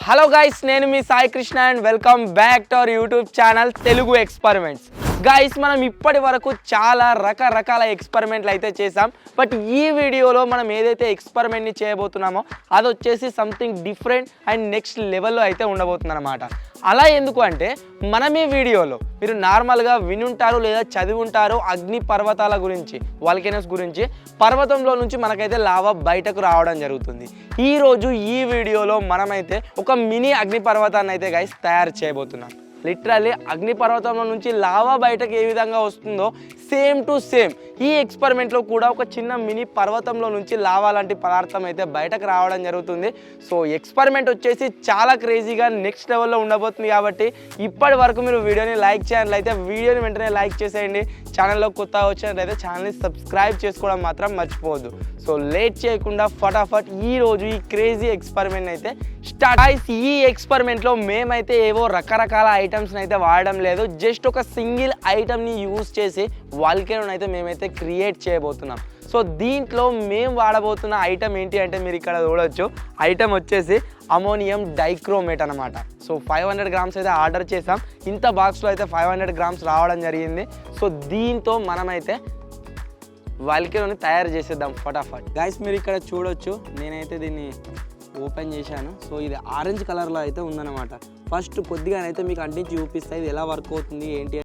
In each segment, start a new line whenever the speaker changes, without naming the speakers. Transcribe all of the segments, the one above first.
Hello guys, నేను మీ Sai Krishna and welcome back to our YouTube channel Telugu experiments. Guys, మనం ఇప్పటి వరకు చాలా రకరకాల ఎక్స్పెరిమెంట్లు అయితే చేసాం. బట్ ఈ వీడియోలో మనం ఏదైతే ఎక్స్పెరిమెంట్ని చేయబోతున్నామో అది వచ్చేసి సంథింగ్ డిఫరెంట్ అండ్ నెక్స్ట్ లెవెల్లో అయితే ఉండబోతుంది అనమాట. అలా ఎందుకు అంటే మనం ఈ వీడియోలో మీరు నార్మల్గా వినుంటారు లేదా చదివి ఉంటారు అగ్ని పర్వతాల గురించి, వాల్కెనోస్ గురించి. పర్వతంలో నుంచి మనకైతే లావా బయటకు రావడం జరుగుతుంది. ఈరోజు ఈ వీడియోలో మనమైతే ఒక మినీ అగ్ని పర్వతాన్ని అయితే గైస్ తయారు చేయబోతున్నాం. లిటరల్లీ అగ్నిపర్వతంలో నుంచి లావా బయటకు ఏ విధంగా వస్తుందో సేమ్ టు సేమ్ ఈ ఎక్స్పెరిమెంట్లో కూడా ఒక చిన్న మినీ పర్వతంలో నుంచి లావా లాంటి పదార్థం అయితే బయటకు రావడం జరుగుతుంది. సో ఎక్స్పెరిమెంట్ వచ్చేసి చాలా క్రేజీగా నెక్స్ట్ లెవెల్లో ఉండబోతుంది. కాబట్టి ఇప్పటి వరకు మీరు వీడియోని లైక్ చేయాలైతే వీడియోని వెంటనే లైక్ చేసేయండి. ఛానల్లో కొత్తగా వచ్చినట్లయితే ఛానల్ని సబ్స్క్రైబ్ చేసుకోవడం మాత్రం మర్చిపోవద్దు. సో లేట్ చేయకుండా ఫటాఫట్ ఈరోజు ఈ క్రేజీ ఎక్స్పెరిమెంట్ అయితే స్టార్ట్. ఈ ఎక్స్పెరిమెంట్లో మేమైతే ఏవో రకరకాల ఐటమ్స్ని అయితే వాడడం లేదు. జస్ట్ ఒక సింగిల్ ఐటమ్ని యూజ్ చేసి వాల్కెనోని అయితే మేమైతే క్రియేట్ చేయబోతున్నాం. సో దీంట్లో మేము వాడబోతున్న ఐటమ్ ఏంటి అంటే మీరు ఇక్కడ చూడవచ్చు. ఐటమ్ వచ్చేసి అమోనియం డైక్రోమేట్ అనమాట. సో 500 గ్రామ్స్ అయితే ఆర్డర్ చేసాం. ఇంత బాక్స్లో అయితే 500 గ్రామ్స్ రావడం జరిగింది. సో దీంతో మనమైతే వాల్కెనోని తయారు చేసేద్దాం ఫటాఫట్. గైస్, మీరు ఇక్కడ చూడొచ్చు, నేనైతే దీన్ని ఓపెన్ చేశాను. సో ఇది ఆరెంజ్ కలర్లో అయితే ఉందన్నమాట. ఫస్ట్ కొద్దిగానైతే మీకు అంటించి చూపిస్తాయి ఇది ఎలా వర్క్ అవుతుంది ఏంటి.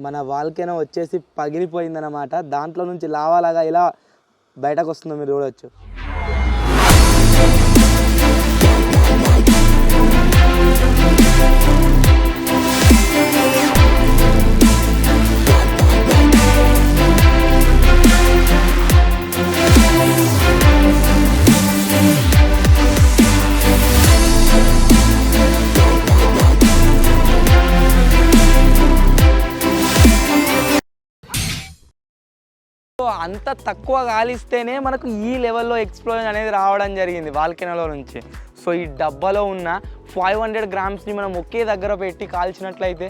మన వాల్కెనో వచ్చేసి పగిలిపోయిందనమాట. దాంట్లో నుంచి లావాలాగా ఇలా బయటకు వస్తుందో మీరు చూడవచ్చు. అంత తక్కువ గాలిస్తేనే మనకు ఈ లెవెల్లో ఎక్స్ప్లోజన్ అనేది రావడం జరిగింది వాల్కెనోలో నుంచి. సో ఈ డబ్బాలో ఉన్న 500 గ్రామ్స్ని మనం ఒకే దగ్గర పెట్టి కాల్చినట్లయితే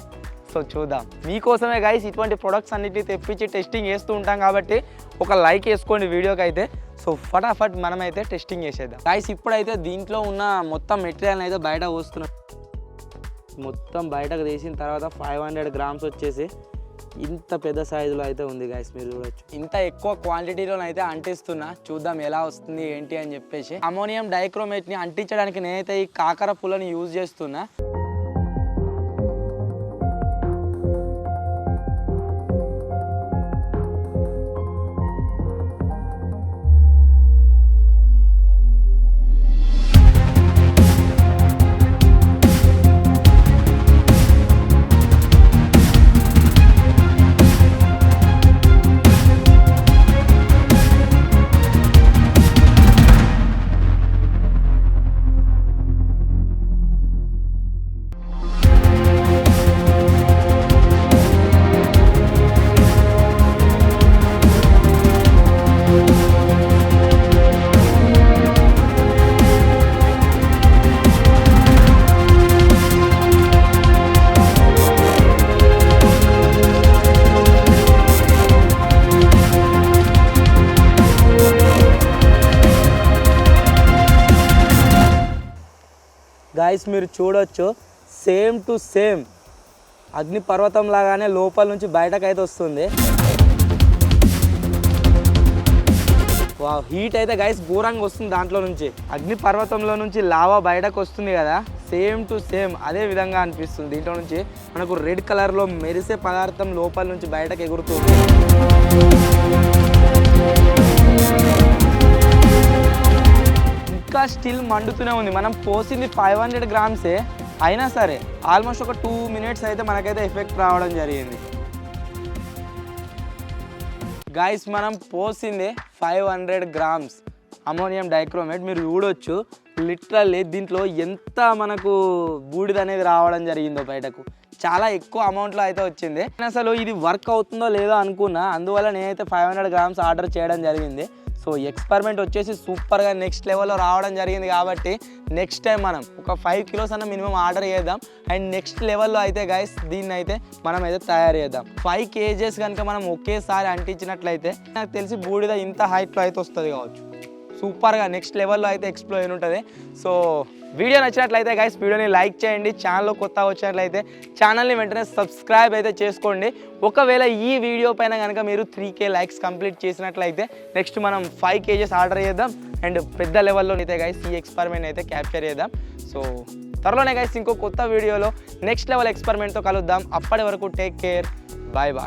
సో చూద్దాం. మీకోసమే గైస్ ఇటువంటి ప్రొడక్ట్స్ అన్నిటిని తెప్పించి టెస్టింగ్ చేస్తూ ఉంటాం. కాబట్టి ఒక లైక్ వేసుకోండి వీడియోకి అయితే. సో ఫటాఫట్ మనమైతే టెస్టింగ్ చేసేద్దాం గైస్. ఇప్పుడైతే దీంట్లో ఉన్న మొత్తం మెటీరియల్ని అయితే బయట పోస్తున్నాం. మొత్తం బయటకు తీసిన తర్వాత 500 గ్రామ్స్ వచ్చేసి ఇంత పెద్ద సైజులో అయితే ఉంది గైస్, మీరు చూడొచ్చు. ఇంత ఎక్కువ క్వాంటిటీలో అయితే అంటిస్తున్నా, చూద్దాం ఎలా వస్తుంది ఏంటి అని చెప్పేసి. అమోనియం డైక్రోమేట్ని అంటించడానికి నేనైతే ఈ కాకర పుల్లని యూజ్ చేస్తున్నా. గైస్, మీరు చూడొచ్చు, సేమ్ టు సేమ్ అగ్ని పర్వతం లాగానే లోపల నుంచి బయటకు అయితే వస్తుంది. హీట్ అయితే గైస్ ఘోరంగా వస్తుంది దాంట్లో నుంచి. అగ్ని పర్వతంలో నుంచి లావా బయటకు వస్తుంది కదా, సేమ్ టు సేమ్ అదే విధంగా అనిపిస్తుంది. దీంట్లో నుంచి మనకు రెడ్ కలర్లో మెరిసే పదార్థం లోపల నుంచి బయటకు ఎగురుతుంది. ఇంకా స్టిల్ మండుతూనే ఉంది. మనం పోసింది 500 గ్రామ్సే అయినా సరే ఆల్మోస్ట్ ఒక 2 మినిట్స్ అయితే మనకైతే ఎఫెక్ట్ రావడం జరిగింది. గైస్, మనం పోసింది 500 గ్రామ్స్ అమోనియం డైక్రోమేట్. మీరు చూడొచ్చు లిటరల్లీ దీంట్లో ఎంత మనకు బూడిద అనేది రావడం జరిగిందో బయటకు. చాలా ఎక్కువ అమౌంట్లో అయితే వచ్చింది. నేను అసలు ఇది వర్క్ అవుతుందో లేదో అనుకున్నా, అందువల్ల నేనైతే 500 grams ఆర్డర్ చేయడం జరిగింది. సో ఎక్స్పెరిమెంట్ వచ్చేసి సూపర్గా నెక్స్ట్ లెవెల్లో రావడం జరిగింది కాబట్టి నెక్స్ట్ టైం మనం ఒక 5 kilos అన్న మినిమం ఆర్డర్ చేద్దాం. అండ్ నెక్స్ట్ లెవెల్లో అయితే గైస్ దీన్ని అయితే మనం అయితే తయారు చేద్దాం. 5 kgs కనుక మనం ఒకేసారి అంటించినట్లయితే నాకు తెలిసి బూడిద ఇంత హైట్లో అయితే వస్తుంది కావచ్చు. సూపర్గా నెక్స్ట్ లెవెల్లో అయితే ఎక్స్ప్లోర్ అయిన ఉంటుంది. సో వీడియో నచ్చినట్లయితే గైస్ వీడియోని లైక్ చేయండి. ఛానల్లో కొత్తగా వచ్చినట్లయితే ఛానల్ని వెంటనే సబ్స్క్రైబ్ అయితే చేసుకోండి. ఒకవేళ ఈ వీడియో పైన కనుక మీరు 3K లైక్స్ కంప్లీట్ చేసినట్లయితే నెక్స్ట్ మనం 5 kgs ఆర్డర్ చేద్దాం. అండ్ పెద్ద లెవెల్లో అయితే గైస్ ఈ ఎక్స్పెరిమెంట్ అయితే క్యాప్చర్ చేద్దాం. సో త్వరలోనే గైస్ ఇంకో కొత్త వీడియోలో నెక్స్ట్ లెవెల్ ఎక్స్పెరిమెంట్తో కలుద్దాం. అప్పటి వరకు టేక్ కేర్, బాయ్ బాయ్.